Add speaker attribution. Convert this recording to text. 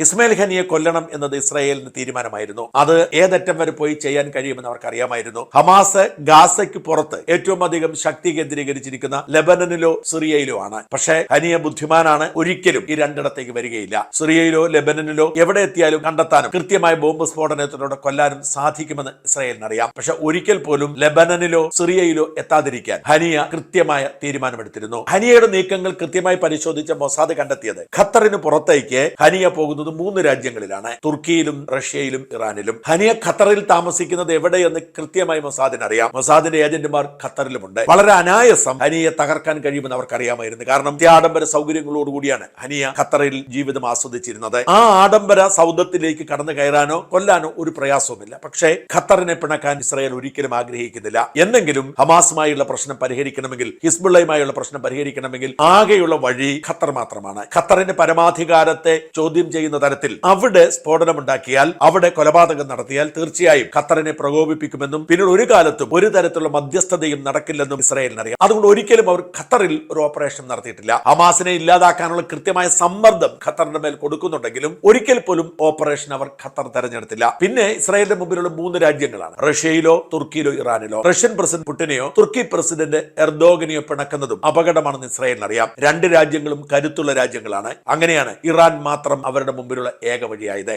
Speaker 1: ഇസ്മായിൽ ഹനിയെ കൊല്ലണം എന്നത് ഇസ്രായേലിന് തീരുമാനമായിരുന്നു. അത് ഏതറ്റം വരെ പോയി ചെയ്യാൻ കഴിയുമെന്ന് അവർക്ക് അറിയാമായിരുന്നു. ഹമാസ് ഗാസയ്ക്ക് പുറത്ത് ഏറ്റവും അധികം ശക്തി കേന്ദ്രീകരിച്ചിരിക്കുന്ന ലെബനനിലോ സിറിയയിലോ ആണ്. പക്ഷേ ഹനിയ ബുദ്ധിമാനാണ്, ഒരിക്കലും ഈ രണ്ടിടത്തേക്ക് വരികയില്ല. സിറിയയിലോ ലെബനനിലോ എവിടെ എത്തിയാലും കണ്ടെത്താനും കൃത്യമായ ബോംബ് സ്ഫോടനത്തിലൂടെ കൊല്ലാനും സാധിക്കുമെന്ന് ഇസ്രായേലിന് അറിയാം. പക്ഷെ ഒരിക്കൽ പോലും ലെബനനിലോ സിറിയയിലോ എത്താതിരിക്കാൻ ഹനിയ കൃത്യമായ തീരുമാനമെടുത്തിരുന്നു. ഹനിയയുടെ നീക്കങ്ങൾ കൃത്യമായി പരിശോധിച്ച മൊസാദ് കണ്ടെത്തിയത് ഖത്തറിന് പുറത്തേക്ക് ഹനിയ പോകുന്നത് 3 രാജ്യങ്ങളിലാണ്: തുർക്കിയിലും റഷ്യയിലും ഇറാനിലും. ഹനിയ ഖത്തറിൽ താമസിക്കുന്നത് എവിടെയെന്ന് കൃത്യമായി മൊസാദിന് അറിയാം. മൊസാദിന്റെ ഏജന്റുമാർ ഖത്തറിലുമുണ്ട്. വളരെ അനായാസം ഹനിയെ തകർക്കാൻ കഴിയുമെന്ന് അവർക്കറിയാമായിരുന്നു. കാരണം ആഡംബര സൗകര്യങ്ങളോടുകൂടിയാണ് ഹനിയ ഖത്തറിൽ ജീവിതം ആസ്വദിച്ചിരുന്നത്. ആ ആഡംബര സൗദത്തിലേക്ക് കടന്നു കയറാനോ കൊല്ലാനോ ഒരു പ്രയാസവുമില്ല. പക്ഷേ ഖത്തറിനെ പിണക്കാൻ ഇസ്രായേൽ ഒരിക്കലും ആഗ്രഹിക്കുന്നില്ല. എന്നെങ്കിലും ഹമാസുമായുള്ള പ്രശ്നം പരിഹരിക്കണമെങ്കിൽ, ഹിസ്ബുള്ളയുമായുള്ള പ്രശ്നം പരിഹരിക്കണമെങ്കിൽ ആകെയുള്ള വഴി ഖത്തർ മാത്രമാണ്. ഖത്തറിന്റെ പരമാധികാരത്തെ ചോദ്യം ചെയ്യുന്ന തരത്തിൽ അവിടെ സ്ഫോടനമുണ്ടാക്കിയാൽ, അവിടെ കൊലപാതകം നടത്തിയാൽ തീർച്ചയായും ഖത്തറിനെ പ്രകോപിപ്പിക്കുമെന്നും പിന്നീട് ഒരു കാലത്തും ഒരു തരത്തിലുള്ള മധ്യസ്ഥതയും നടക്കില്ലെന്നും ഇസ്രായേലിനറിയാം. അതുകൊണ്ട് ഒരിക്കലും അവർ ഖത്തറിൽ ഒരു ഓപ്പറേഷൻ നടത്തിയിട്ടില്ല. ഹമാസിനെ ഇല്ലാതാക്കാനുള്ള കൃത്യമായ സമ്മർദ്ദം ഖത്തറിന്റെ മേൽ കൊടുക്കുന്നുണ്ടെങ്കിലും ഒരിക്കൽ പോലും ഓപ്പറേഷൻ അവർ ഖത്തർ തെരഞ്ഞെടുത്തില്ല. പിന്നെ ഇസ്രായേലിന്റെ മുമ്പിലുള്ള 3 രാജ്യങ്ങളാണ്: റഷ്യയിലോ തുർക്കിയിലോ ഇറാനിലോ. റഷ്യൻ പ്രസിഡന്റ് പുടിനെയോ തുർക്കി പ്രസിഡന്റ് എർദോഗനെയോ പിണക്കുന്നതും അപകടമാണെന്ന് ഇസ്രായേലിനറിയാം. 2 രാജ്യങ്ങളും കരുത്തുള്ള രാജ്യങ്ങളാണ്. അങ്ങനെയാണ് ഇറാൻ മാത്രം അവരുടെ മുമ്പിലുള്ള ഏക വഴിയായത്.